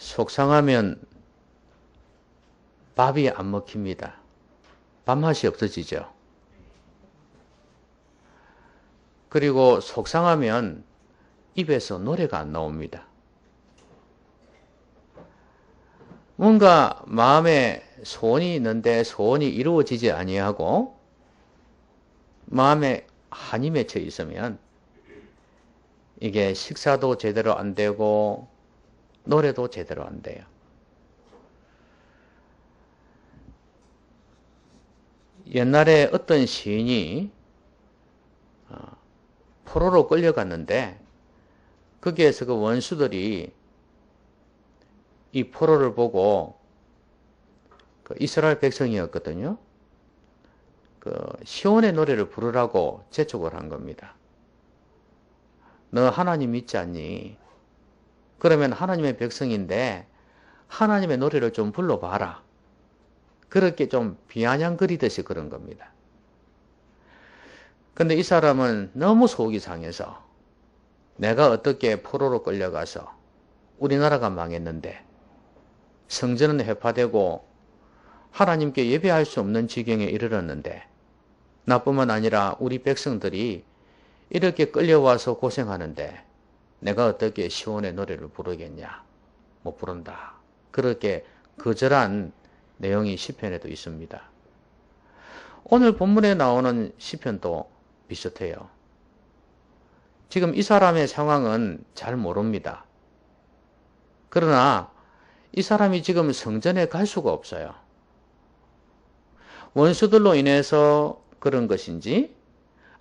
속상하면 밥이 안 먹힙니다. 밥맛이 없어지죠. 그리고 속상하면 입에서 노래가 안 나옵니다. 뭔가 마음에 소원이 있는데 소원이 이루어지지 아니하고 마음에 한이 맺혀 있으면 이게 식사도 제대로 안 되고 노래도 제대로 안 돼요. 옛날에 어떤 시인이 포로로 끌려갔는데 거기에서 그 원수들이 이 포로를 보고 그 이스라엘 백성이었거든요. 그 시온의 노래를 부르라고 재촉을 한 겁니다. 너 하나님 믿지 않니? 그러면 하나님의 백성인데 하나님의 노래를 좀 불러봐라. 그렇게 좀 비아냥거리듯이 그런 겁니다. 근데 이 사람은 너무 속이 상해서 내가 어떻게 포로로 끌려가서 우리나라가 망했는데 성전은 회파되고 하나님께 예배할 수 없는 지경에 이르렀는데 나뿐만 아니라 우리 백성들이 이렇게 끌려와서 고생하는데 내가 어떻게 시온의 노래를 부르겠냐? 못 부른다. 그렇게 거절한 내용이 시편에도 있습니다. 오늘 본문에 나오는 시편도 비슷해요. 지금 이 사람의 상황은 잘 모릅니다. 그러나 이 사람이 지금 성전에 갈 수가 없어요. 원수들로 인해서 그런 것인지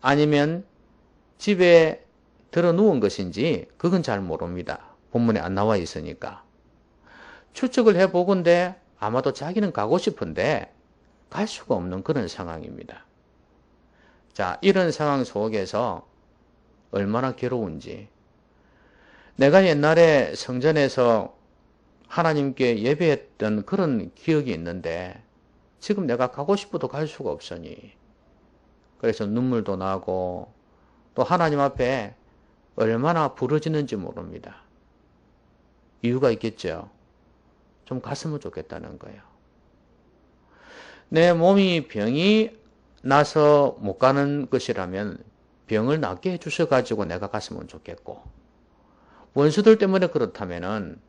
아니면 집에 들어 누운 것인지 그건 잘 모릅니다. 본문에 안 나와 있으니까. 추측을 해보건대 아마도 자기는 가고 싶은데 갈 수가 없는 그런 상황입니다. 자, 이런 상황 속에서 얼마나 괴로운지. 내가 옛날에 성전에서 하나님께 예배했던 그런 기억이 있는데 지금 내가 가고 싶어도 갈 수가 없으니 그래서 눈물도 나고 또 하나님 앞에 얼마나 부러지는지 모릅니다. 이유가 있겠죠. 좀 갔으면 좋겠다는 거예요. 내 몸이 병이 나서 못 가는 것이라면 병을 낫게 해주셔가지고 내가 갔으면 좋겠고 원수들 때문에 그렇다면은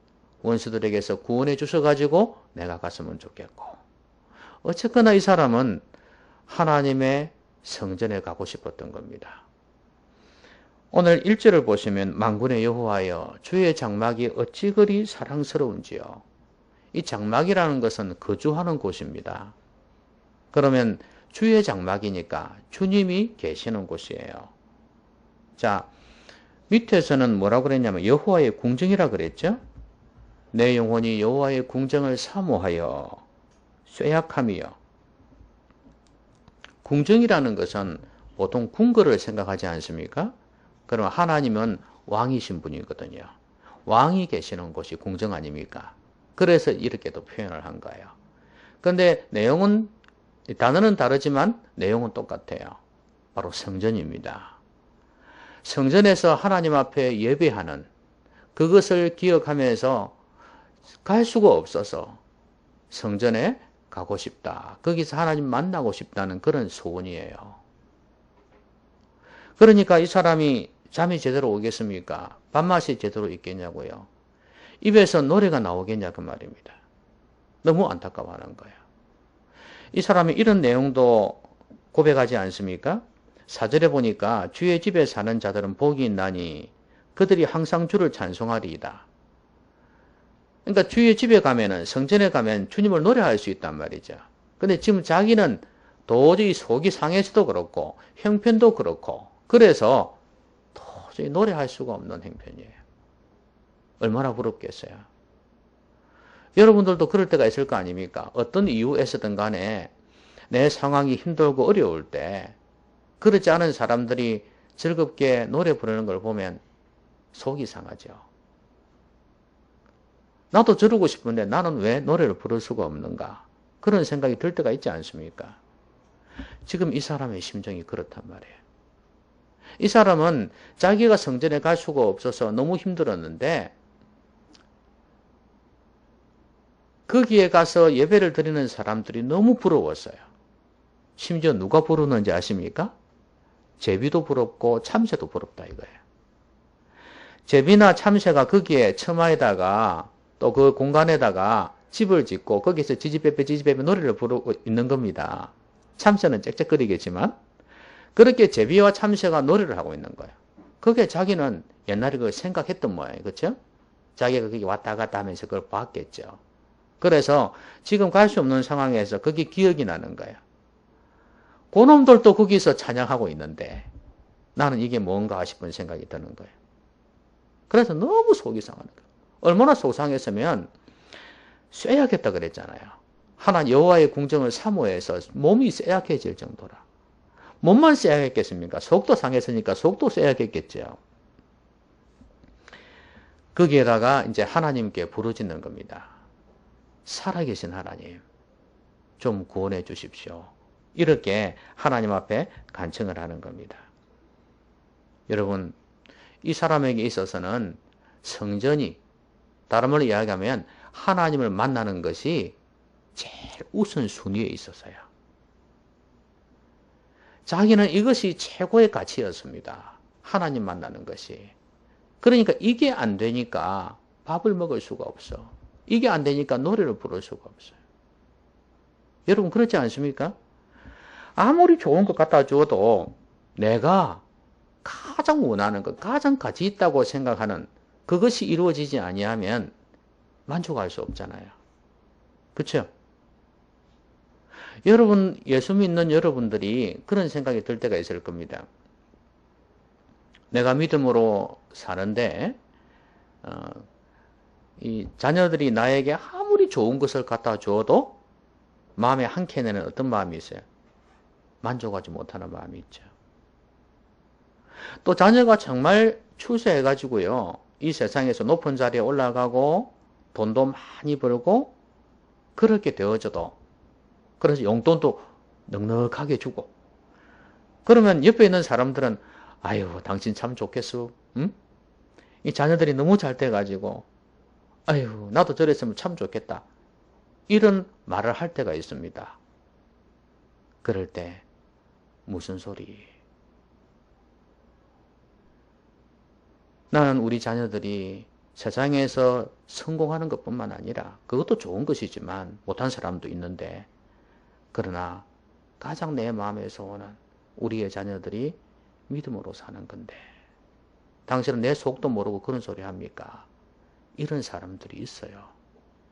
원수들에게서 구원해 주셔가지고 내가 갔으면 좋겠고 어쨌거나 이 사람은 하나님의 성전에 가고 싶었던 겁니다. 오늘 1절을 보시면 만군의 여호와여 주의 장막이 어찌 그리 사랑스러운지요. 이 장막이라는 것은 거주하는 곳입니다. 그러면 주의 장막이니까 주님이 계시는 곳이에요. 자, 밑에서는 뭐라고 그랬냐면 여호와의 궁정이라 그랬죠. 내 영혼이 여호와의 궁정을 사모하여 쇠약함이요. 궁정이라는 것은 보통 궁궐을 생각하지 않습니까? 그럼 하나님은 왕이신 분이거든요. 왕이 계시는 곳이 궁정 아닙니까? 그래서 이렇게도 표현을 한 거예요. 그런데 내용은 단어는 다르지만 내용은 똑같아요. 바로 성전입니다. 성전에서 하나님 앞에 예배하는 그것을 기억하면서 갈 수가 없어서 성전에 가고 싶다. 거기서 하나님 만나고 싶다는 그런 소원이에요. 그러니까 이 사람이 잠이 제대로 오겠습니까? 밥맛이 제대로 있겠냐고요. 입에서 노래가 나오겠냐 그 말입니다. 너무 안타까워하는 거예요. 이 사람이 이런 내용도 고백하지 않습니까? 4절에 보니까 주의 집에 사는 자들은 복이 있나니 그들이 항상 주를 찬송하리이다. 그러니까 주의 집에 가면은 성전에 가면 주님을 노래할 수 있단 말이죠. 근데 지금 자기는 도저히 속이 상해서도 그렇고 형편도 그렇고 그래서 도저히 노래할 수가 없는 형편이에요. 얼마나 부럽겠어요. 여러분들도 그럴 때가 있을 거 아닙니까? 어떤 이유에서든 간에 내 상황이 힘들고 어려울 때 그렇지 않은 사람들이 즐겁게 노래 부르는 걸 보면 속이 상하죠. 나도 저러고 싶은데 나는 왜 노래를 부를 수가 없는가? 그런 생각이 들 때가 있지 않습니까? 지금 이 사람의 심정이 그렇단 말이에요. 이 사람은 자기가 성전에 갈 수가 없어서 너무 힘들었는데 거기에 가서 예배를 드리는 사람들이 너무 부러웠어요. 심지어 누가 부르는지 아십니까? 제비도 부럽고 참새도 부럽다 이거예요. 제비나 참새가 거기에 처마에다가 또 그 공간에다가 집을 짓고 거기서 지지배배 노래를 부르고 있는 겁니다. 참새는 짹짹거리겠지만 그렇게 제비와 참새가 노래를 하고 있는 거예요. 그게 자기는 옛날에 그걸 생각했던 모양이에요. 그렇죠? 자기가 거기 왔다 갔다 하면서 그걸 봤겠죠. 그래서 지금 갈 수 없는 상황에서 그게 기억이 나는 거예요. 그놈들도 거기서 찬양하고 있는데 나는 이게 뭔가 싶은 생각이 드는 거예요. 그래서 너무 속이 상하는 거예요. 얼마나 속상했으면 쇠약했다 그랬잖아요. 하나님 여호와의 궁정을 사모해서 몸이 쇠약해질 정도라. 몸만 쇠약했겠습니까? 속도 상했으니까 속도 쇠약했겠죠. 거기에다가 이제 하나님께 부르짖는 겁니다. 살아계신 하나님, 좀 구원해 주십시오. 이렇게 하나님 앞에 간청을 하는 겁니다. 여러분, 이 사람에게 있어서는 성전이, 다른 말로 이야기하면 하나님을 만나는 것이 제일 우선순위에 있었어요. 자기는 이것이 최고의 가치였습니다. 하나님 만나는 것이. 그러니까 이게 안 되니까 밥을 먹을 수가 없어. 이게 안 되니까 노래를 부를 수가 없어요. 여러분 그렇지 않습니까? 아무리 좋은 것 갖다 줘도 내가 가장 원하는 것, 가장 가치 있다고 생각하는 그것이 이루어지지 아니하면 만족할 수 없잖아요. 그렇죠? 여러분, 예수 믿는 여러분들이 그런 생각이 들 때가 있을 겁니다. 내가 믿음으로 사는데 이 자녀들이 나에게 아무리 좋은 것을 갖다 줘도 마음에 한켠에는 어떤 마음이 있어요? 만족하지 못하는 마음이 있죠. 또 자녀가 정말 출세해가지고요, 이 세상에서 높은 자리에 올라가고 돈도 많이 벌고 그렇게 되어져도, 그래서 용돈도 넉넉하게 주고, 그러면 옆에 있는 사람들은 아유 당신 참 좋겠어, 응? 이 자녀들이 너무 잘 돼가지고 아유 나도 저랬으면 참 좋겠다, 이런 말을 할 때가 있습니다. 그럴 때 무슨 소리? 나는 우리 자녀들이 세상에서 성공하는 것뿐만 아니라, 그것도 좋은 것이지만 못한 사람도 있는데, 그러나 가장 내 마음에서 오는 우리의 자녀들이 믿음으로 사는 건데 당신은 내 속도 모르고 그런 소리 합니까? 이런 사람들이 있어요.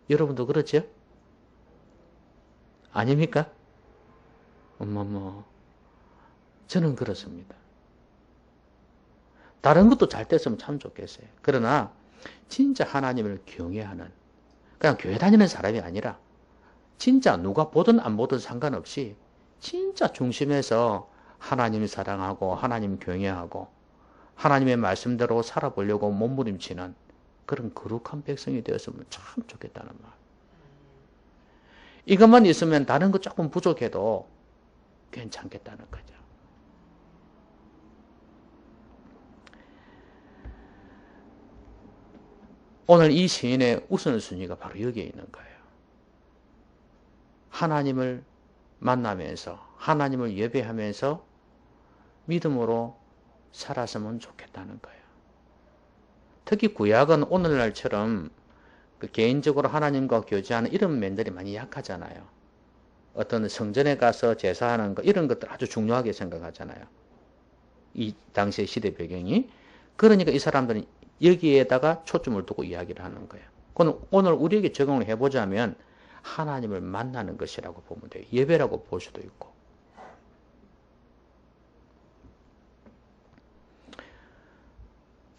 여러분도 그렇죠? 아닙니까? 저는 그렇습니다. 다른 것도 잘 됐으면 참 좋겠어요. 그러나 진짜 하나님을 경외하는, 그냥 교회 다니는 사람이 아니라 진짜 누가 보든 안 보든 상관없이 진짜 중심에서 하나님 사랑하고 하나님 경외하고 하나님의 말씀대로 살아보려고 몸부림치는 그런 거룩한 백성이 되었으면 참 좋겠다는 말. 이것만 있으면 다른 거 조금 부족해도 괜찮겠다는 거죠. 오늘 이 시인의 우선순위가 바로 여기에 있는 거예요. 하나님을 만나면서, 하나님을 예배하면서 믿음으로 살았으면 좋겠다는 거예요. 특히 구약은 오늘날처럼 개인적으로 하나님과 교제하는 이런 면들이 많이 약하잖아요. 어떤 성전에 가서 제사하는 것, 이런 것들 아주 중요하게 생각하잖아요. 이 당시의 시대 배경이. 그러니까 이 사람들은 여기에다가 초점을 두고 이야기를 하는 거예요. 그건 오늘 우리에게 적용을 해보자면 하나님을 만나는 것이라고 보면 돼요. 예배라고 볼 수도 있고.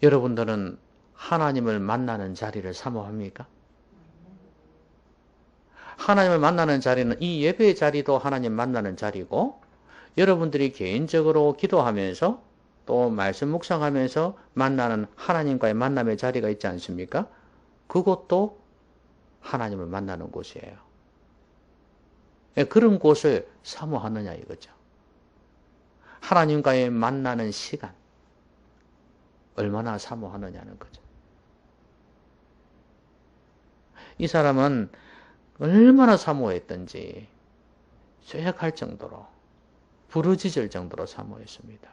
여러분들은 하나님을 만나는 자리를 사모합니까? 하나님을 만나는 자리는, 이 예배의 자리도 하나님 만나는 자리고, 여러분들이 개인적으로 기도하면서 또 말씀 묵상하면서 만나는 하나님과의 만남의 자리가 있지 않습니까? 그것도 하나님을 만나는 곳이에요. 그런 곳을 사모하느냐 이거죠. 하나님과의 만나는 시간 얼마나 사모하느냐는 거죠. 이 사람은 얼마나 사모했던지 쇠약할 정도로 부르짖을 정도로 사모했습니다.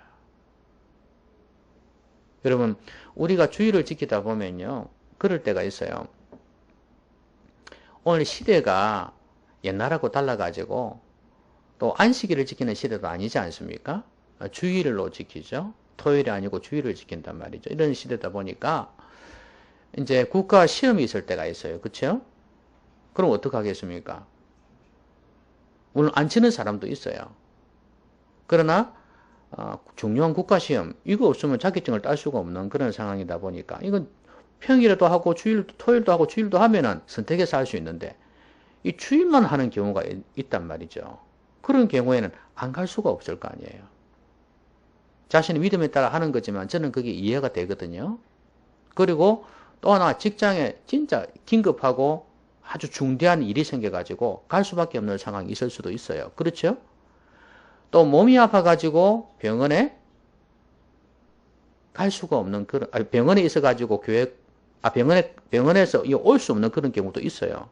여러분 우리가 주의를 지키다 보면요 그럴 때가 있어요. 오늘 시대가 옛날하고 달라가지고 또 안식일을 지키는 시대도 아니지 않습니까? 주일로 지키죠. 토요일이 아니고 주일을 지킨단 말이죠. 이런 시대다 보니까 이제 국가 시험이 있을 때가 있어요. 그렇죠? 그럼 어떻게 하겠습니까? 물론 안 치는 사람도 있어요. 그러나 중요한 국가시험 이거 없으면 자격증을 딸 수가 없는 그런 상황이다 보니까 이건 평일에도 하고 토요일도 하고 주일도 하면은 선택해서 할 수 있는데 이 주일만 하는 경우가 있단 말이죠. 그런 경우에는 안 갈 수가 없을 거 아니에요. 자신의 믿음에 따라 하는 거지만 저는 그게 이해가 되거든요. 그리고 또 하나 직장에 진짜 긴급하고 아주 중대한 일이 생겨가지고 갈 수밖에 없는 상황이 있을 수도 있어요. 그렇죠? 또 몸이 아파가지고 병원에 갈 수가 없는 그런, 병원에 있어가지고 병원에서 올 수 없는 그런 경우도 있어요.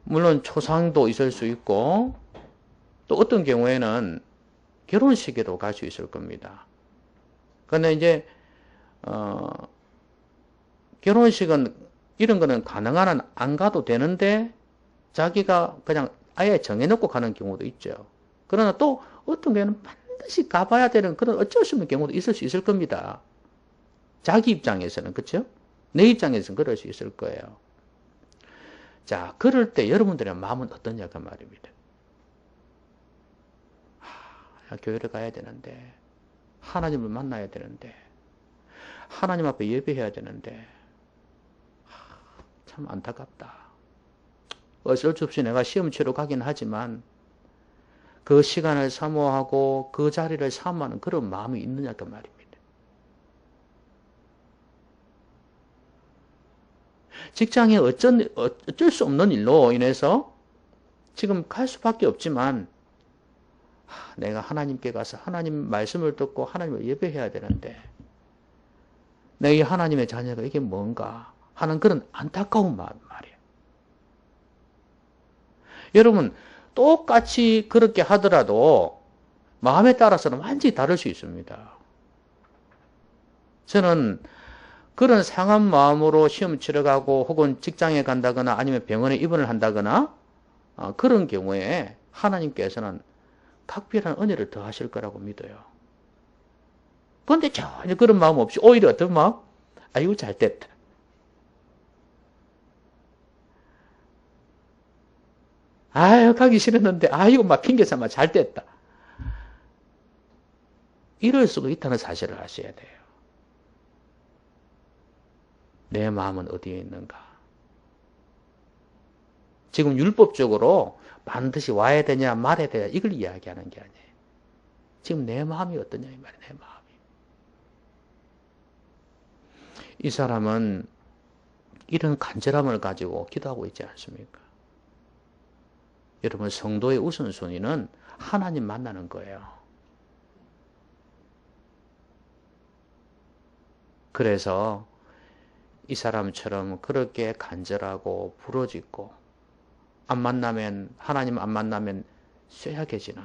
물론 초상도 있을 수 있고 또 어떤 경우에는 결혼식에도 갈 수 있을 겁니다. 근데 이제 결혼식은 이런 거는 가능한 한 안 가도 되는데 자기가 그냥 아예 정해놓고 가는 경우도 있죠. 그러나 또 어떤 경우는 반드시 가봐야 되는 그런 어쩔 수 없는 경우도 있을 수 있을 겁니다. 자기 입장에서는 그렇죠? 내 입장에서는 그럴 수 있을 거예요. 자, 그럴 때 여러분들의 마음은 어떠냐 그 말입니다. 교회를 가야 되는데 하나님을 만나야 되는데 하나님 앞에 예배해야 되는데 참 안타깝다. 어쩔 수 없이 내가 시험 치러 가긴 하지만 그 시간을 사모하고 그 자리를 사모하는 그런 마음이 있느냐 그 말입니다. 직장에 어쩔 수 없는 일로 인해서 지금 갈 수밖에 없지만 내가 하나님께 가서 하나님 말씀을 듣고 하나님을 예배해야 되는데 내 이 하나님의 자녀가 이게 뭔가 하는 그런 안타까운 말이에요. 여러분 똑같이 그렇게 하더라도 마음에 따라서는 완전히 다를 수 있습니다. 저는 그런 상한 마음으로 시험 치러 가고 혹은 직장에 간다거나 아니면 병원에 입원을 한다거나 그런 경우에 하나님께서는 각별한 은혜를 더하실 거라고 믿어요. 그런데 전혀 그런 마음 없이 오히려 어떤 마음? 아이고 잘됐다. 아유 가기 싫었는데 아이고 막 핑계삼아 잘됐다. 이럴 수도 있다는 사실을 아셔야 돼요. 내 마음은 어디에 있는가? 지금 율법적으로 반드시 와야 되냐 말해야 되냐 이걸 이야기하는 게 아니에요. 지금 내 마음이 어떠냐 이 말이에요. 내 마음이. 이 사람은 이런 간절함을 가지고 기도하고 있지 않습니까? 여러분 성도의 우선순위는 하나님 만나는 거예요. 그래서 이 사람처럼 그렇게 간절하고 부러지고 하나님 안 만나면 쇠약해지는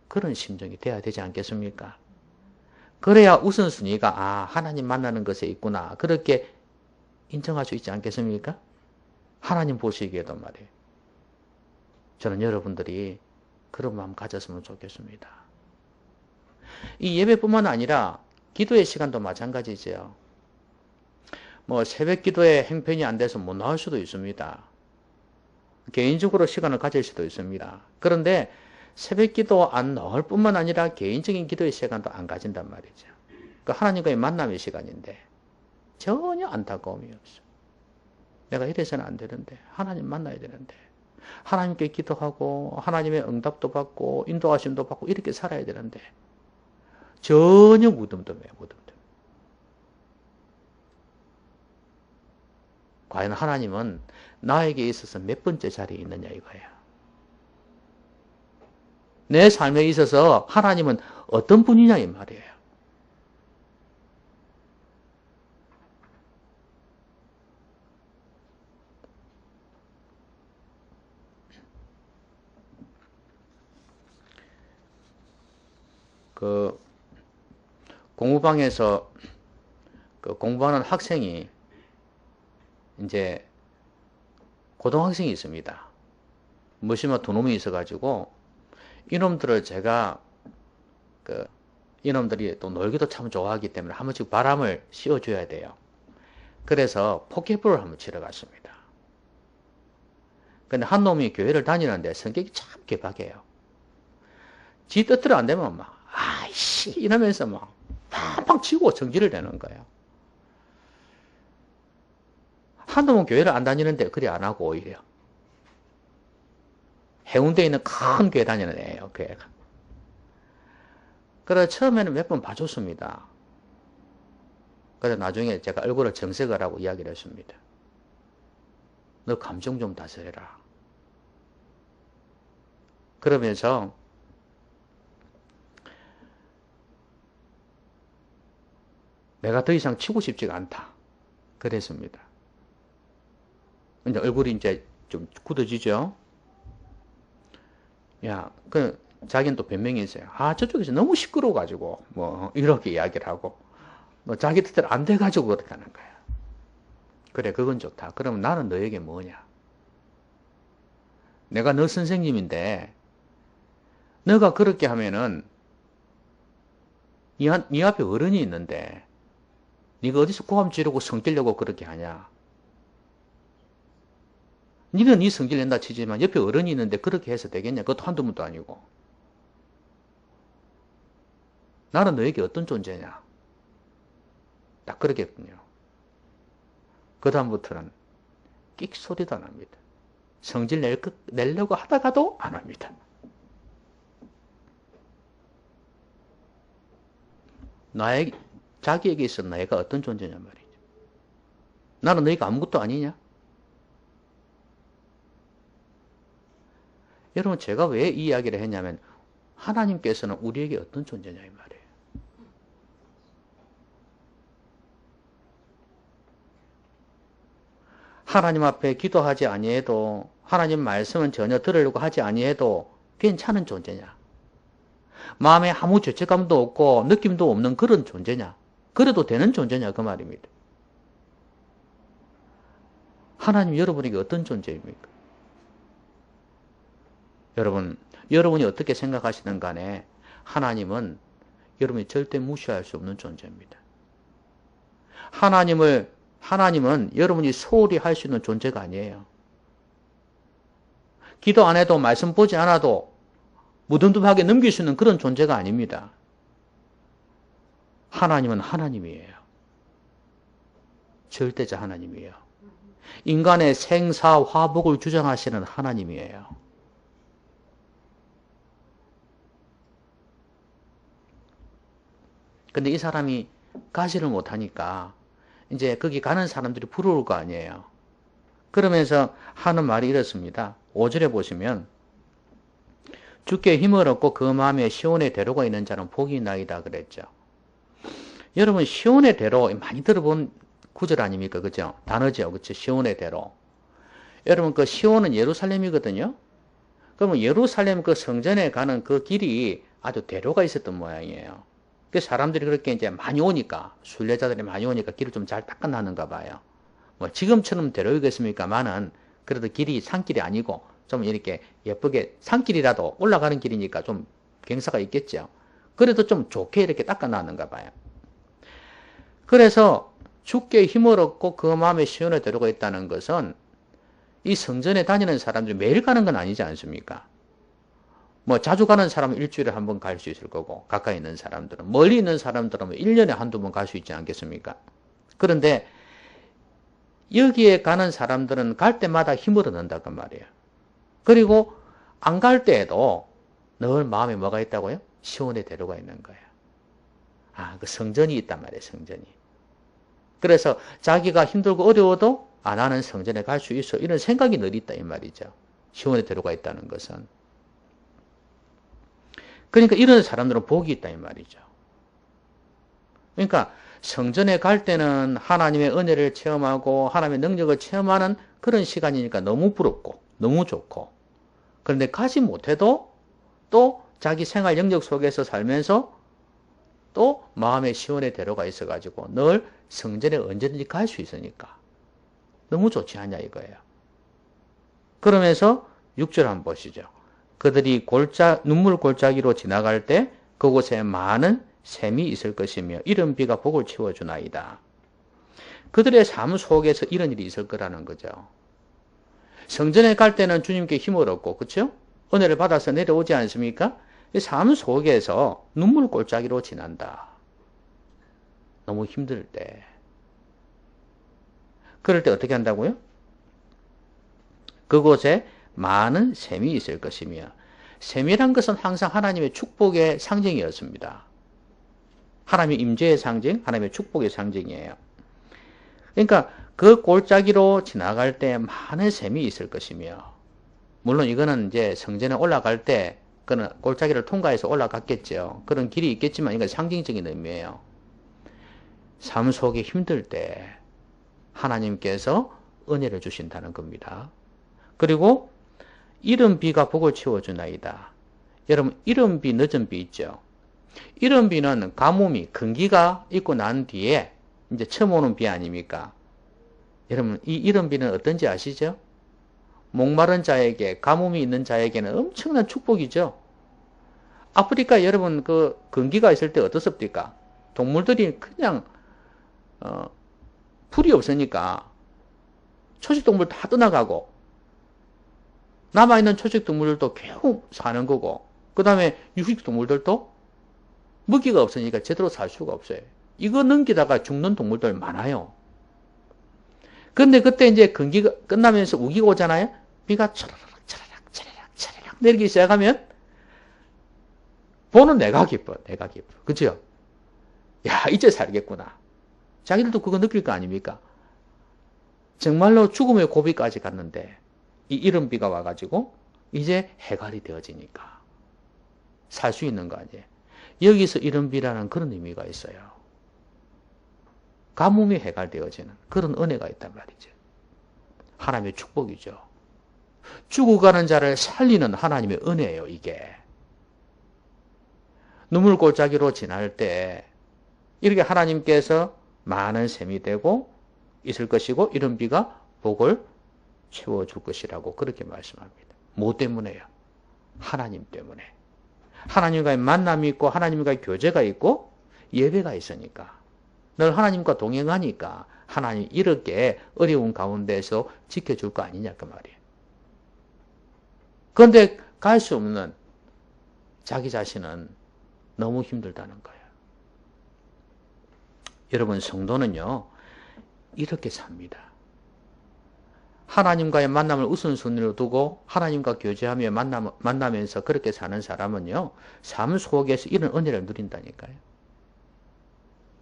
그런 심정이 돼야 되지 않겠습니까? 그래야 우선순위가 하나님 만나는 것에 있구나 그렇게 인정할 수 있지 않겠습니까? 하나님 보시기에도 말이에요. 저는 여러분들이 그런 마음 가졌으면 좋겠습니다. 이 예배뿐만 아니라 기도의 시간도 마찬가지죠. 새벽 기도에 행편이 안 돼서 못 나올 수도 있습니다. 개인적으로 시간을 가질 수도 있습니다. 그런데 새벽 기도 안 나올 뿐만 아니라 개인적인 기도의 시간도 안 가진단 말이죠. 하나님과의 만남의 시간인데 전혀 안타까움이 없어. 내가 이래서는 안 되는데 하나님 만나야 되는데 하나님께 기도하고 하나님의 응답도 받고 인도하심도 받고 이렇게 살아야 되는데 전혀 무덤덤해요. 무덤덤. 과연 하나님은 나에게 있어서 몇 번째 자리에 있느냐 이거예요. 내 삶에 있어서 하나님은 어떤 분이냐 이 말이에요. 그 공부방에서 그 공부하는 학생이 이제 고등학생이 있습니다. 무심한 두 놈이 있어가지고 이놈들을 제가 이놈들이 또 놀기도 참 좋아하기 때문에 한 번씩 바람을 씌워줘야 돼요. 그래서 포켓볼을 한번 치러 갔습니다. 근데 한 놈이 교회를 다니는데 성격이 참 개박해요. 지 뜻대로 안 되면 막 아이씨 이러면서 막 팡팡 치고 성질을 내는 거예요. 한 놈은 교회를 안 다니는데 그리 안 하고 오히려 해운대에 있는 큰 교회 다니는 애예요. 교회가. 그래서 처음에는 몇 번 봐줬습니다. 그래서 나중에 제가 얼굴을 정색을 하고 이야기를 했습니다. 너 감정 좀 다스려라. 그러면서 내가 더 이상 치고 싶지가 않다. 그랬습니다. 근데 얼굴이 이제 좀 굳어지죠? 야, 자기는 또 변명이 있어요. 아, 저쪽에서 너무 시끄러워가지고, 뭐, 이렇게 이야기를 하고, 뭐, 자기 뜻대로 안 돼가지고 그렇다는 거야. 그래, 그건 좋다. 그러면 나는 너에게 뭐냐? 내가 너 선생님인데, 너가 그렇게 하면은, 네 앞에 어른이 있는데, 네가 어디서 고함 지르고 성질내고 그렇게 하냐? 니는 네 성질 낸다 치지만 옆에 어른이 있는데 그렇게 해서 되겠냐? 그것도 한두 번도 아니고. 나는 너에게 어떤 존재냐? 딱 그러겠군요. 그 다음부터는 끽 소리도 안 합니다. 성질 내려고 하다가도 안 합니다. 자기에게 있어 내가 어떤 존재냐 말이죠. 나는 너희가 아무것도 아니냐? 여러분 제가 왜 이 이야기를 했냐면 하나님께서는 우리에게 어떤 존재냐 이 말이에요. 하나님 앞에 기도하지 아니해도 하나님 말씀은 전혀 들으려고 하지 아니해도 괜찮은 존재냐? 마음에 아무 죄책감도 없고 느낌도 없는 그런 존재냐? 그래도 되는 존재냐 그 말입니다. 하나님 여러분에게 어떤 존재입니까? 여러분이 어떻게 생각하시든 간에 하나님은 여러분이 절대 무시할 수 없는 존재입니다. 하나님은 여러분이 소홀히 할 수 있는 존재가 아니에요. 기도 안 해도 말씀 보지 않아도 무덤덤하게 넘길 수 있는 그런 존재가 아닙니다. 하나님은 하나님이에요. 절대자 하나님이에요. 인간의 생사 화복을 주장하시는 하나님이에요. 근데 이 사람이 가지를 못하니까 이제 거기 가는 사람들이 부러울 거 아니에요. 그러면서 하는 말이 이렇습니다. 5절에 보시면 주께 힘을 얻고 그 마음에 시온의 대로가 있는 자는 복이 있나이다 그랬죠. 여러분 시온의 대로 많이 들어본 구절 아닙니까? 그죠? 단어죠. 그렇죠? 시온의 대로. 여러분 그 시온은 예루살렘이거든요. 그러면 예루살렘 그 성전에 가는 그 길이 아주 대로가 있었던 모양이에요. 그 사람들이 그렇게 이제 많이 오니까 순례자들이 많이 오니까 길을 좀 잘 닦아놨는가 봐요. 뭐 지금처럼 대로이겠습니까만은 그래도 길이 산길이 아니고 좀 이렇게 예쁘게 산길이라도 올라가는 길이니까 좀 경사가 있겠죠. 그래도 좀 좋게 이렇게 닦아놨는가 봐요. 그래서 주께 힘을 얻고 그 마음에 시온의 대로가 있다는 것은 이 성전에 다니는 사람들이 매일 가는 건 아니지 않습니까? 뭐 자주 가는 사람은 일주일에 한 번 갈 수 있을 거고 가까이 있는 사람들은 멀리 있는 사람들은 1년에 한두 번 갈 수 있지 않겠습니까? 그런데 여기에 가는 사람들은 갈 때마다 힘을 얻는다 그 말이에요. 그리고 안 갈 때에도 늘 마음에 뭐가 있다고요? 시온의 대로가 있는 거예요. 아, 그 성전이 있단 말이에요. 성전이. 그래서 자기가 힘들고 어려워도 안 하는 성전에 갈 수 있어. 이런 생각이 늘 있다 이 말이죠. 시온의 대로가 있다는 것은. 그러니까 이런 사람들은 복이 있다 이 말이죠. 그러니까 성전에 갈 때는 하나님의 은혜를 체험하고 하나님의 능력을 체험하는 그런 시간이니까 너무 부럽고 너무 좋고, 그런데 가지 못해도 또 자기 생활 영역 속에서 살면서 또 마음의 시원의 대로가 있어가지고 늘 성전에 언제든지 갈 수 있으니까 너무 좋지 않냐 이거예요. 그러면서 6절 한번 보시죠. 그들이 눈물 골짜기로 지나갈 때 그곳에 많은 샘이 있을 것이며 이른 비가 복을 채워주나이다. 그들의 삶 속에서 이런 일이 있을 거라는 거죠. 성전에 갈 때는 주님께 힘을 얻고, 그렇죠? 은혜를 받아서 내려오지 않습니까? 삶 속에서 눈물 골짜기로 지난다. 너무 힘들 때. 그럴 때 어떻게 한다고요? 그곳에 많은 샘이 있을 것이며, 샘이란 것은 항상 하나님의 축복의 상징이었습니다. 하나님의 임재의 상징, 하나님의 축복의 상징이에요. 그러니까 그 골짜기로 지나갈 때 많은 샘이 있을 것이며, 물론 이거는 이제 성전에 올라갈 때 그는 골짜기를 통과해서 올라갔겠죠. 그런 길이 있겠지만 이건 상징적인 의미예요. 삶 속에 힘들 때 하나님께서 은혜를 주신다는 겁니다. 그리고 이른 비가 복을 채워주나이다. 여러분, 이른 비, 늦은 비 있죠. 이른 비는 가뭄이, 건기가 있고 난 뒤에 이제 처음 오는 비 아닙니까? 여러분, 이 이른 비는 어떤지 아시죠? 목마른 자에게, 가뭄이 있는 자에게는 엄청난 축복이죠. 아프리카 여러분 그 건기가 있을 때 어떻습니까? 동물들이 그냥 풀이 없으니까 초식동물 다 떠나가고 남아있는 초식동물들도 겨우 사는 거고, 그 다음에 육식동물들도 먹이가 없으니까 제대로 살 수가 없어요. 이거 넘기다가 죽는 동물들 많아요. 근데 그때 이제 건기가 끝나면서 우기가 오잖아요. 비가 차라락 내리기 시작하면 보는 내가 기뻐. 그죠? 야, 이제 살겠구나. 자기들도 그거 느낄 거 아닙니까? 정말로 죽음의 고비까지 갔는데 이 이른 비가 와가지고 이제 해갈이 되어지니까 살 수 있는 거 아니에요. 여기서 이른 비라는 그런 의미가 있어요. 가뭄이 해갈되어지는 그런 은혜가 있단 말이죠. 하나님의 축복이죠. 죽어가는 자를 살리는 하나님의 은혜예요, 이게. 눈물 골짜기로 지날 때 이렇게 하나님께서 많은 샘이 되고 있을 것이고 이른 비가 복을 채워줄 것이라고 그렇게 말씀합니다. 뭐 때문에요? 하나님 때문에. 하나님과의 만남이 있고 하나님과의 교제가 있고 예배가 있으니까. 늘 하나님과 동행하니까 하나님 이렇게 어려운 가운데서 지켜줄 거 아니냐 그 말이에요. 그런데 갈 수 없는 자기 자신은 너무 힘들다는 거예요. 여러분, 성도는요 이렇게 삽니다. 하나님과의 만남을 우선순위로 두고 하나님과 교제하며 만나면서 그렇게 사는 사람은요 삶 속에서 이런 은혜를 누린다니까요.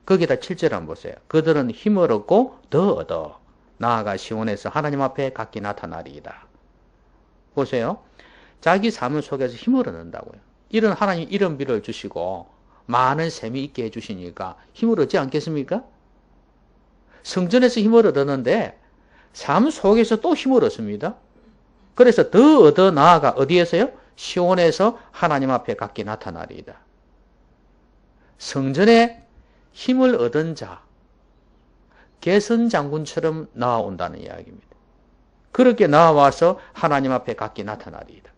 거기다 7절 한번 보세요. 그들은 힘을 얻고 더 얻어 나아가 시온에서 하나님 앞에 각기 나타나리이다. 보세요. 자기 삶 속에서 힘을 얻는다고요. 이런 하나님 이런 비를 주시고 많은 샘이 있게 해주시니까 힘을 얻지 않겠습니까? 성전에서 힘을 얻었는데 삶 속에서 또 힘을 얻습니다. 그래서 더 얻어 나아가 어디에서요? 시온에서 하나님 앞에 각기 나타나리이다. 성전에 힘을 얻은 자, 개선 장군처럼 나아온다는 이야기입니다. 그렇게 나와서 하나님 앞에 각기 나타나리이다.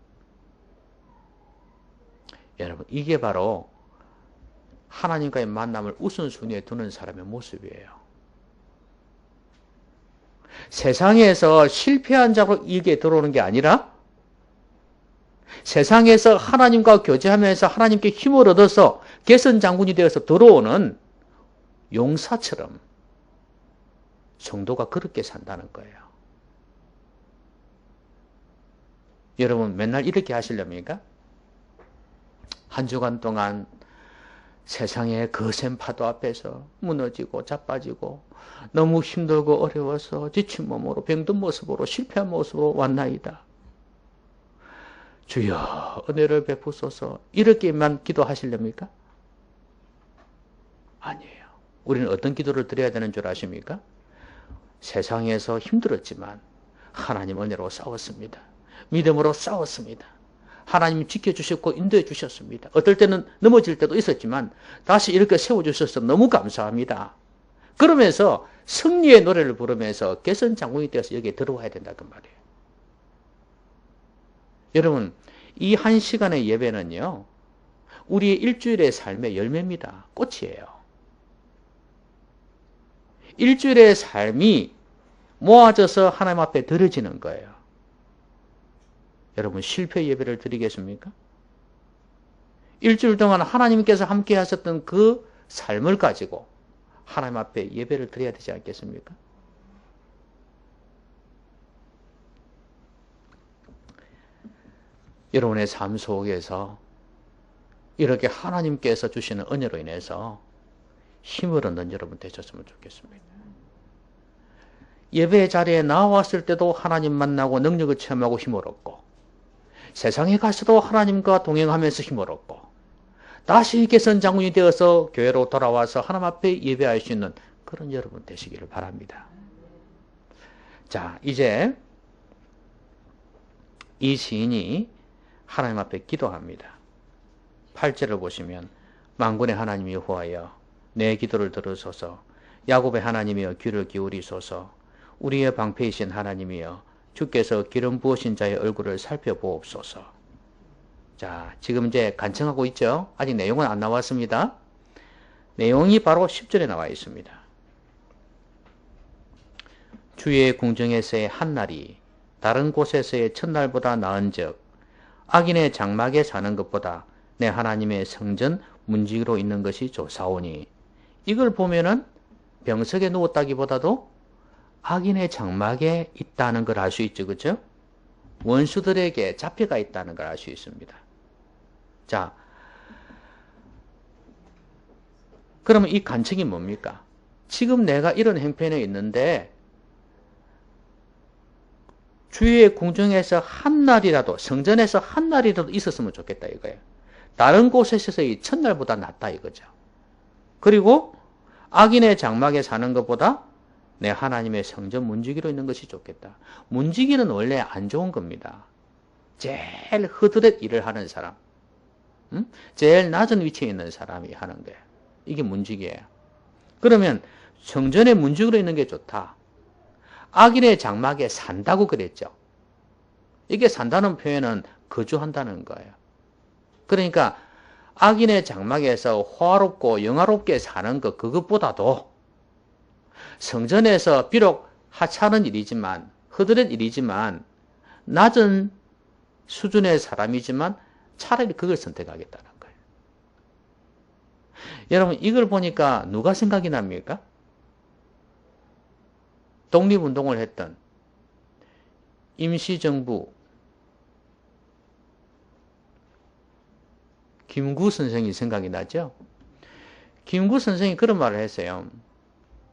여러분, 이게 바로 하나님과의 만남을 우선순위에 두는 사람의 모습이에요. 세상에서 실패한 자로 이게 들어오는 게 아니라 세상에서 하나님과 교제하면서 하나님께 힘을 얻어서 개선 장군이 되어서 들어오는 용사처럼 성도가 그렇게 산다는 거예요. 여러분, 맨날 이렇게 하시렵니까? 한 주간 동안 세상의 거센 파도 앞에서 무너지고 자빠지고 너무 힘들고 어려워서 지친 몸으로 병든 모습으로 실패한 모습으로 왔나이다. 주여 은혜를 베푸소서 이렇게만 기도하시렵니까? 아니에요. 우리는 어떤 기도를 드려야 되는 줄 아십니까? 세상에서 힘들었지만 하나님 은혜로 싸웠습니다. 믿음으로 싸웠습니다. 하나님이 지켜주셨고 인도해 주셨습니다. 어떨 때는 넘어질 때도 있었지만 다시 이렇게 세워주셔서 너무 감사합니다. 그러면서 승리의 노래를 부르면서 개선 장군이 되어서 여기에 들어와야 된다 그 말이에요. 여러분, 이 한 시간의 예배는요, 우리의 일주일의 삶의 열매입니다. 꽃이에요. 일주일의 삶이 모아져서 하나님 앞에 드려지는 거예요. 여러분, 실패 예배를 드리겠습니까? 일주일 동안 하나님께서 함께 하셨던 그 삶을 가지고 하나님 앞에 예배를 드려야 되지 않겠습니까? 여러분의 삶 속에서 이렇게 하나님께서 주시는 은혜로 인해서 힘을 얻는 여러분 되셨으면 좋겠습니다. 예배 자리에 나왔을 때도 하나님 만나고 능력을 체험하고 힘을 얻고, 세상에 가서도 하나님과 동행하면서 힘을 얻고, 다시 개선 장군이 되어서 교회로 돌아와서 하나님 앞에 예배할 수 있는 그런 여러분 되시기를 바랍니다. 자, 이제 이 시인이 하나님 앞에 기도합니다. 8절을 보시면 만군의 하나님 여호와여 내 기도를 들으소서. 야곱의 하나님이여 귀를 기울이소서. 우리의 방패이신 하나님이여 주께서 기름 부으신 자의 얼굴을 살펴보옵소서. 자, 지금 이제 간청하고 있죠? 아직 내용은 안 나왔습니다. 내용이 바로 10절에 나와 있습니다. 주의 궁정에서의 한날이 다른 곳에서의 첫날보다 나은즉 악인의 장막에 사는 것보다 내 하나님의 성전 문지기로 있는 것이 좋사오니. 이걸 보면은 병석에 누웠다기보다도 악인의 장막에 있다는 걸 알 수 있죠. 그렇죠? 원수들에게 잡혀가 있다는 걸 알 수 있습니다. 자, 그러면 이 간청이 뭡니까? 지금 내가 이런 형편에 있는데 주의 궁정에서 한 날이라도, 성전에서 한 날이라도 있었으면 좋겠다 이거예요. 다른 곳에서의 첫날보다 낫다 이거죠. 그리고 악인의 장막에 사는 것보다 내 하나님의 성전 문지기로 있는 것이 좋겠다. 문지기는 원래 안 좋은 겁니다. 제일 허드렛 일을 하는 사람, 제일 낮은 위치에 있는 사람이 하는 거예요. 이게 문지기예요. 그러면 성전의 문지기로 있는 게 좋다. 악인의 장막에 산다고 그랬죠. 이게 산다는 표현은 거주한다는 거예요. 그러니까 악인의 장막에서 화롭고 영화롭게 사는 것, 그것보다도 성전에서 비록 하찮은 일이지만, 허드렛 일이지만, 낮은 수준의 사람이지만 차라리 그걸 선택하겠다는 거예요. 여러분, 이걸 보니까 누가 생각이 납니까? 독립운동을 했던 임시정부 김구 선생이 생각이 나죠? 김구 선생이 그런 말을 했어요.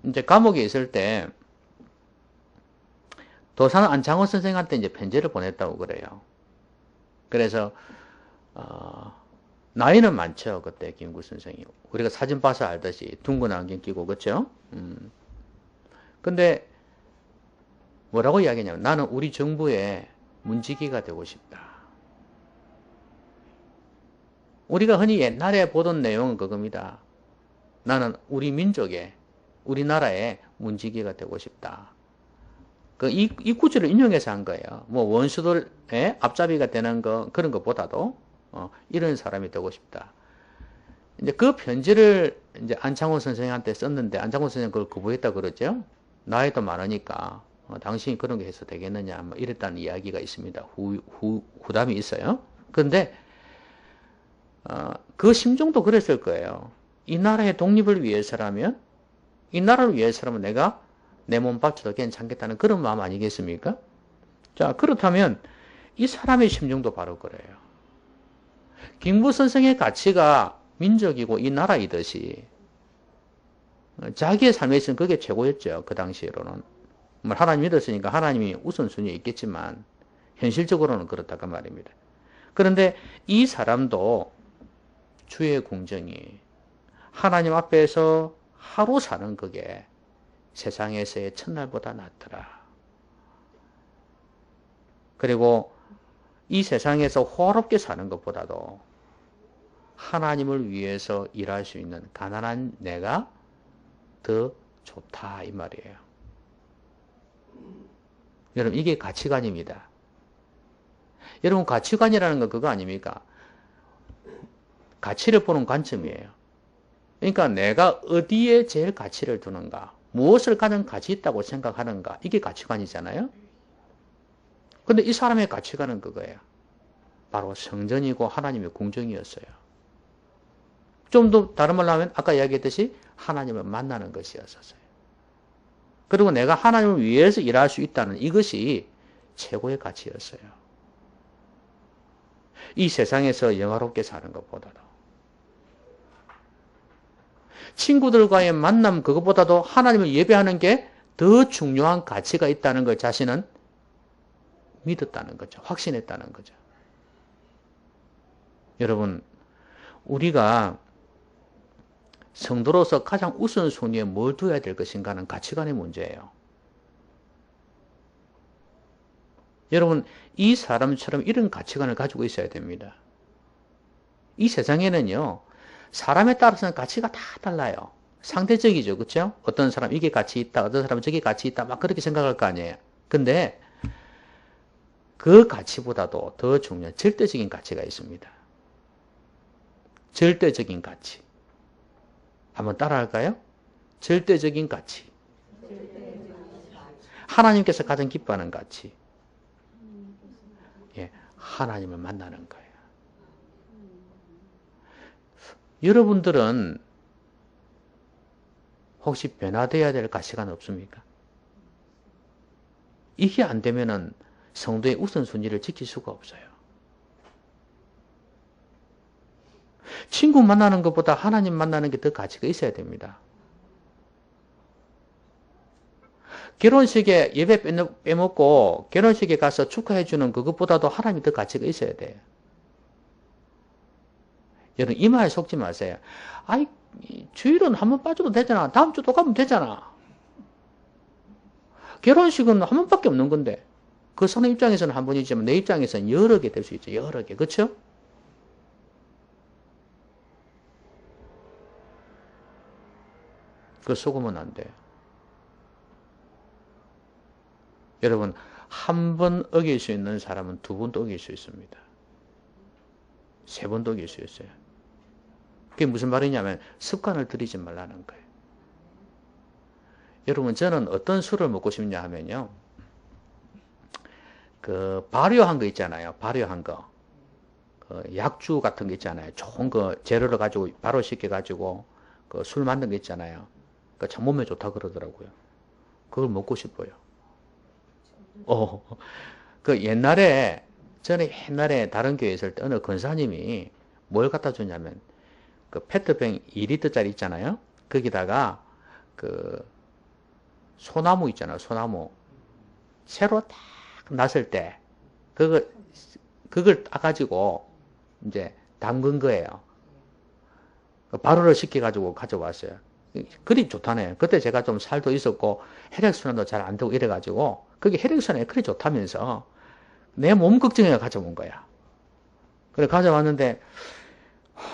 이제 감옥에 있을 때 도산 안창호 선생한테 이제 편지를 보냈다고 그래요. 그래서 나이는 많죠. 그때 김구 선생이. 우리가 사진 봐서 알듯이 둥근 안경 끼고, 그렇죠? 근데 뭐라고 이야기하냐면 나는 우리 정부의 문지기가 되고 싶다. 우리가 흔히 옛날에 보던 내용은 그겁니다. 나는 우리 민족의, 우리나라의 문지기가 되고 싶다. 이 구절을 인용해서 한 거예요. 뭐 원수들의 앞잡이가 되는 거, 그런 것보다도 이런 사람이 되고 싶다. 이제 그 편지를 이제 안창호 선생한테 썼는데 안창호 선생은 그걸 거부했다 그러죠. 나이도 많으니까 당신이 그런 게 해서 되겠느냐, 뭐 이랬다는 이야기가 있습니다. 후담이 있어요. 그런데 그 심정도 그랬을 거예요. 이 나라의 독립을 위해서라면, 이 나라를 위해서라면 내가 내 몸 바쳐도 괜찮겠다는 그런 마음 아니겠습니까? 자, 그렇다면 이 사람의 심정도 바로 그래요. 김구 선생의 가치가 민족이고 이 나라이듯이 자기의 삶에 있어서는 그게 최고였죠. 그 당시로는. 하나님 믿었으니까 하나님이 우선순위에 있겠지만 현실적으로는 그렇다 그 말입니다. 그런데 이 사람도 주의 궁정이 하나님 앞에서 하루 사는 그게 세상에서의 첫날보다 낫더라. 그리고 이 세상에서 호화롭게 사는 것보다도 하나님을 위해서 일할 수 있는 가난한 내가 더 좋다 이 말이에요. 여러분 이게 가치관입니다. 여러분 가치관이라는 건 그거 아닙니까? 가치를 보는 관점이에요. 그러니까 내가 어디에 제일 가치를 두는가, 무엇을 가장 가치 있다고 생각하는가, 이게 가치관이잖아요. 근데 이 사람의 가치관은 그거예요. 바로 성전이고 하나님의 궁정이었어요. 좀 더 다른 말로 하면 아까 이야기했듯이 하나님을 만나는 것이었어요. 그리고 내가 하나님을 위해서 일할 수 있다는 이것이 최고의 가치였어요. 이 세상에서 영화롭게 사는 것보다도. 친구들과의 만남 그것보다도 하나님을 예배하는 게 더 중요한 가치가 있다는 것 자신은 믿었다는 거죠. 확신했다는 거죠. 여러분, 우리가 성도로서 가장 우선순위에 뭘 둬야 될 것인가는 가치관의 문제예요. 여러분, 이 사람처럼 이런 가치관을 가지고 있어야 됩니다. 이 세상에는요, 사람에 따라서는 가치가 다 달라요. 상대적이죠. 그렇죠? 어떤 사람 이게 가치 있다, 어떤 사람은 저게 가치 있다, 막 그렇게 생각할 거 아니에요. 근데 그 가치보다도 더 중요한 절대적인 가치가 있습니다. 절대적인 가치. 한번 따라할까요? 절대적인 가치. 하나님께서 가장 기뻐하는 가치. 예, 하나님을 만나는 거예요. 여러분들은 혹시 변화되어야 될 가치관 없습니까? 이게 안 되면은 성도의 우선순위를 지킬 수가 없어요. 친구 만나는 것보다 하나님 만나는 게 더 가치가 있어야 됩니다. 결혼식에 예배 빼먹고 결혼식에 가서 축하해주는 그것보다도 하나님이 더 가치가 있어야 돼요. 여러분 이 말에 속지 마세요. 아이 주일은 한번 빠져도 되잖아. 다음 주 또 가면 되잖아. 결혼식은 한 번밖에 없는 건데 그 사람 입장에서는 한 번이지만 내 입장에서는 여러 개 될 수 있죠. 여러 개. 그렇죠? 그 속으면 안 돼요. 여러분 한 번 어길 수 있는 사람은 두 번도 어길 수 있습니다. 세 번도 어길 수 있어요. 그게 무슨 말이냐면 습관을 들이지 말라는 거예요. 여러분 저는 어떤 술을 먹고 싶냐 하면요. 그 발효한 거 있잖아요. 발효한 거. 그 약주 같은 거 있잖아요. 좋은 거 재료를 가지고 발효시켜 가지고 그 술 만든 거 있잖아요. 그 참 몸에 좋다 그러더라고요. 그걸 먹고 싶어요. 그 저는 옛날에 다른 교회에 있을 때 어느 권사님이 뭘 갖다 주냐면 그 페트병 2리터짜리 있잖아요. 거기다가 그 소나무 있잖아요. 소나무. 새로 딱 났을 때 그걸 따가지고 이제 담근 거예요. 발효를 시켜가지고 가져왔어요. 그리 좋다네. 그때 제가 좀 살도 있었고 혈액순환도 잘 안 되고 이래가지고 그게 혈액순환에 그리 좋다면서 내 몸 걱정해 가져온 거야. 그래 가져왔는데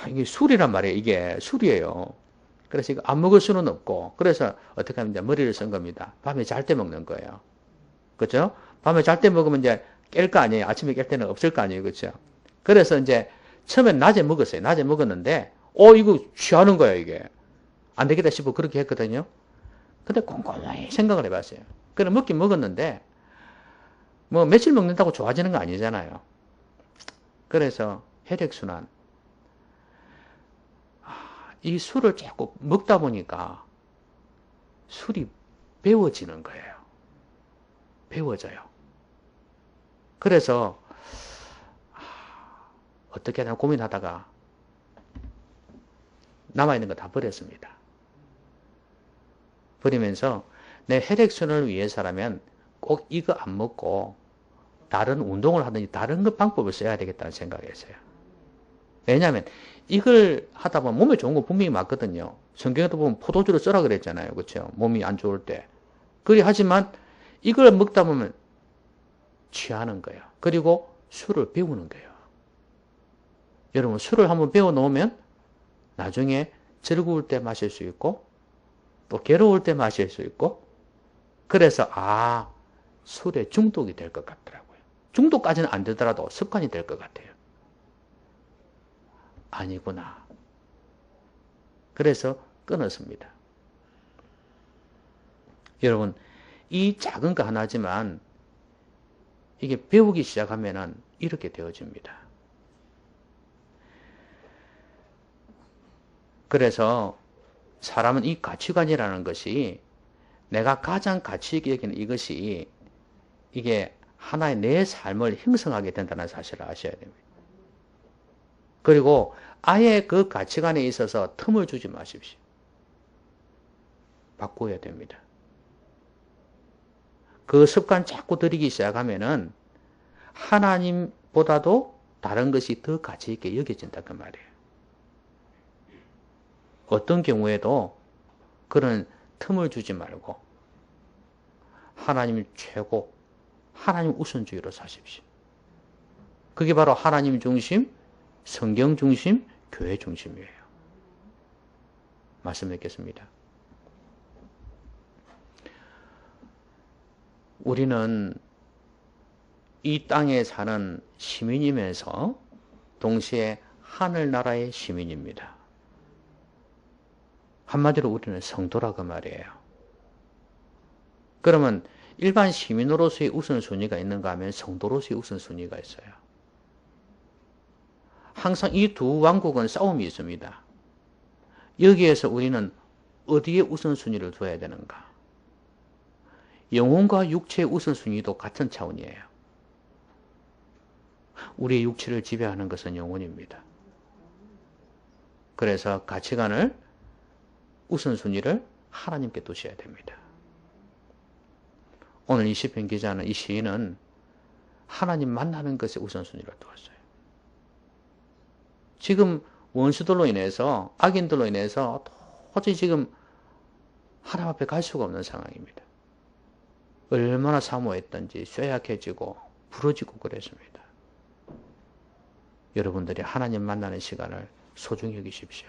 이게 술이란 말이에요. 이게 술이에요. 그래서 이거 안 먹을 수는 없고 그래서 어떻게 하면 이제 머리를 쓴 겁니다. 밤에 잘 때 먹는 거예요. 그렇죠? 밤에 잘 때 먹으면 이제 깰 거 아니에요. 아침에 깰 때는 없을 거 아니에요. 그렇죠? 그래서 이제 처음엔 낮에 먹었어요. 낮에 먹었는데 이거 취하는 거야 이게. 안 되겠다 싶어 그렇게 했거든요. 근데 곰곰이 생각을 해봤어요. 그래 먹긴 먹었는데 뭐 며칠 먹는다고 좋아지는 거 아니잖아요. 그래서 혈액순환 이 술을 자꾸 먹다 보니까 술이 배워지는 거예요. 배워져요. 그래서 어떻게 하나 고민하다가 남아있는 거 다 버렸습니다. 버리면서 내 혈액순환을 위해서라면 꼭 이거 안 먹고 다른 운동을 하든지 다른 방법을 써야 되겠다는 생각을 했어요. 왜냐하면 이걸 하다 보면 몸에 좋은 거 분명히 맞거든요. 성경에도 보면 포도주를 쓰라 그랬잖아요. 그렇죠? 몸이 안 좋을 때. 그리 하지만 이걸 먹다 보면 취하는 거예요. 그리고 술을 배우는 거예요. 여러분, 술을 한번 배워 놓으면 나중에 즐거울 때 마실 수 있고 또 괴로울 때 마실 수 있고, 그래서 술에 중독이 될 것 같더라고요. 중독까지는 안 되더라도 습관이 될 것 같아요. 아니구나. 그래서 끊었습니다. 여러분, 이 작은 거 하나지만 이게 배우기 시작하면은 이렇게 되어집니다. 그래서 사람은 이 가치관이라는 것이, 내가 가장 가치 있게 여기는 이것이, 이게 하나의 내 삶을 형성하게 된다는 사실을 아셔야 됩니다. 그리고 아예 그 가치관에 있어서 틈을 주지 마십시오. 바꿔야 됩니다. 그 습관 자꾸 들이기 시작하면은 하나님보다도 다른 것이 더 가치 있게 여겨진다 그 말이에요. 어떤 경우에도 그런 틈을 주지 말고 하나님 최고, 하나님 우선주의로 사십시오. 그게 바로 하나님 중심, 성경 중심, 교회 중심이에요. 말씀 뵙겠습니다. 우리는 이 땅에 사는 시민이면서 동시에 하늘나라의 시민입니다. 한마디로 우리는 성도라고 말이에요. 그러면 일반 시민으로서의 우선순위가 있는가 하면 성도로서의 우선순위가 있어요. 항상 이 두 왕국은 싸움이 있습니다. 여기에서 우리는 어디에 우선순위를 둬야 되는가? 영혼과 육체의 우선순위도 같은 차원이에요. 우리의 육체를 지배하는 것은 영혼입니다. 그래서 가치관을, 우선순위를 하나님께 두셔야 됩니다. 오늘 이 시편 기자는, 이 시인은 하나님 만나는 것에 우선순위를 두었어요. 지금 원수들로 인해서, 악인들로 인해서 도저히 지금 하나님 앞에 갈 수가 없는 상황입니다. 얼마나 사모했던지 쇠약해지고 부러지고 그랬습니다. 여러분들이 하나님 만나는 시간을 소중히 여기십시오.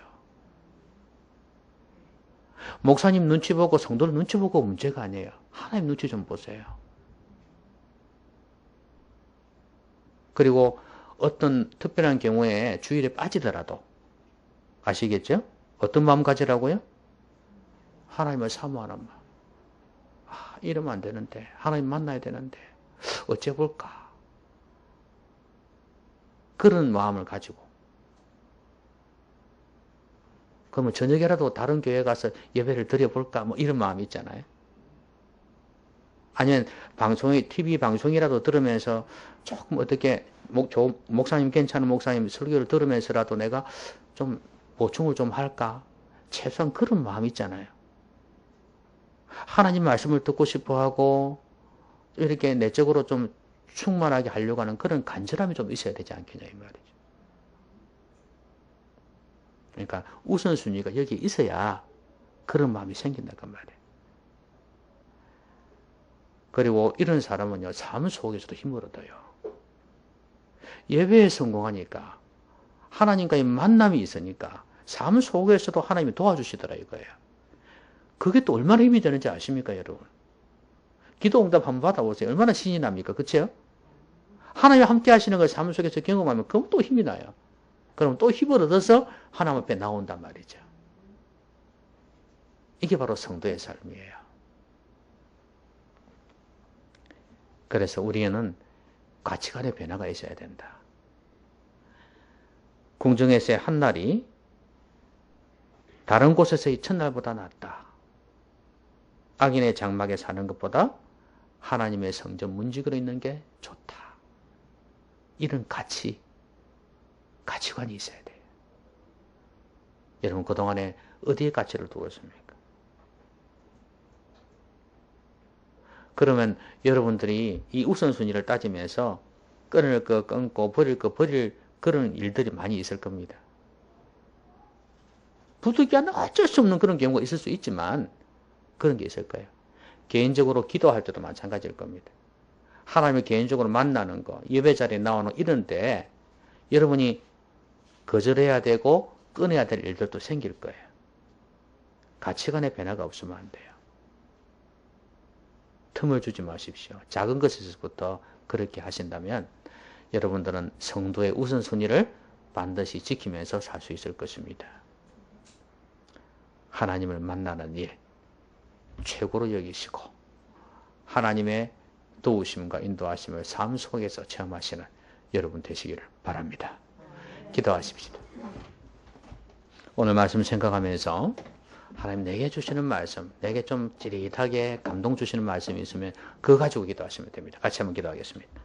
목사님 눈치 보고 성도를 눈치 보고 문제가 아니에요. 하나님 눈치 좀 보세요. 그리고 어떤 특별한 경우에 주일에 빠지더라도, 아시겠죠? 어떤 마음 가지라고요? 하나님을 사모하는 마음. 이러면 안 되는데, 하나님 만나야 되는데 어째 볼까? 그런 마음을 가지고, 그러면 저녁에라도 다른 교회 가서 예배를 드려볼까? 뭐 이런 마음이 있잖아요. 아니면 TV 방송이라도 들으면서 조금 어떻게, 목사님 괜찮은 목사님 설교를 들으면서라도 내가 좀 보충을 좀 할까? 최소한 그런 마음이 있잖아요. 하나님 말씀을 듣고 싶어 하고, 이렇게 내적으로 좀 충만하게 하려고 하는 그런 간절함이 좀 있어야 되지 않겠냐, 이 말이죠. 그러니까 우선순위가 여기 있어야 그런 마음이 생긴다고 말이에요. 그리고 이런 사람은요, 삶 속에서도 힘을 얻어요. 예배에 성공하니까, 하나님과의 만남이 있으니까 삶 속에서도 하나님이 도와주시더라 이거예요. 그게 또 얼마나 힘이 되는지 아십니까, 여러분? 기도 응답 한번 받아보세요. 얼마나 신이 납니까? 그쵸? 하나님이 함께 하시는 걸 삶 속에서 경험하면 그럼 또 힘이 나요. 그럼 또 힘을 얻어서 하나님 앞에 나온단 말이죠. 이게 바로 성도의 삶이에요. 그래서 우리는 가치관의 변화가 있어야 된다. 궁정에서의 한날이 다른 곳에서의 첫날보다 낫다. 악인의 장막에 사는 것보다 하나님의 성전 문지기로 있는 게 좋다. 이런 가치관이 있어야 돼요. 여러분 그동안에 어디에 가치를 두었습니까? 그러면 여러분들이 이 우선순위를 따지면서 끊을 거 끊고 버릴 거 버릴 그런 일들이 많이 있을 겁니다. 부득이한 어쩔 수 없는 그런 경우가 있을 수 있지만 그런 게 있을 거예요. 개인적으로 기도할 때도 마찬가지일 겁니다. 하나님을 개인적으로 만나는 거, 예배 자리에 나오는 이런데 여러분이 거절해야 되고 끊어야 될 일들도 생길 거예요. 가치관의 변화가 없으면 안 돼요. 틈을 주지 마십시오. 작은 것에서부터 그렇게 하신다면 여러분들은 성도의 우선순위를 반드시 지키면서 살 수 있을 것입니다. 하나님을 만나는 일 최고로 여기시고 하나님의 도우심과 인도하심을 삶 속에서 체험하시는 여러분 되시기를 바랍니다. 기도하십시다. 오늘 말씀 생각하면서 하나님 내게 주시는 말씀, 내게 좀 찌릿하게 감동 주시는 말씀이 있으면 그거 가지고 기도하시면 됩니다. 같이 한번 기도하겠습니다.